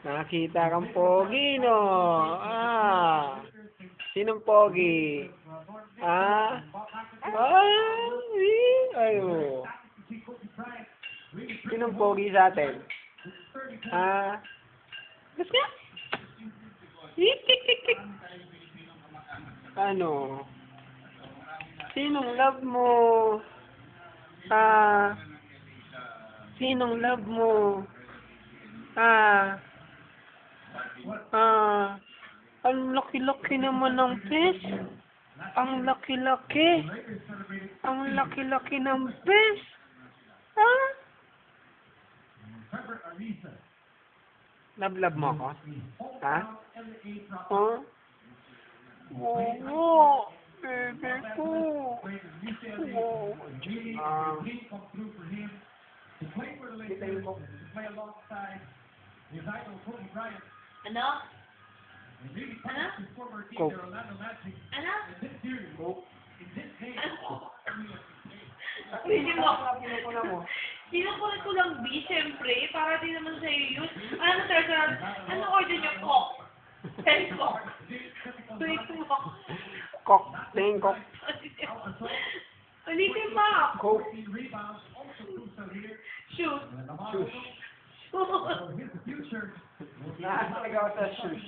Nakita kang pogi, no? Ah. Sinong pogi? Ah? Ayo. Sinong pogi sa atin? Ah? Gusto ka? Ano? Sinong love mo? Ah? Sinong love mo? Ah? Ah? Ang laki-laki naman ng fish. Ang laki-laki. Ang laki-laki ng fish. Ah? Love mo ako? Ha? Huh? Oo. Bebe ko. Oo. Kita ko. Ano? Ano? Coke. Ano? Coke. Pinukulat mo. Pinukulat ko lang, B, siyempre. Para din naman sa'yo yun. Ano, sir, ano order niyo? Coke. Say Coke. Say Coke. Coke. Tingin Coke. Ulitin pa. Coke. Shoot. Shush. Nakakalaga ako sa shush.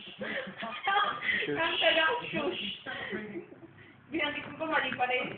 Ang taga shush. Binanggit ko pa, mali pa rin.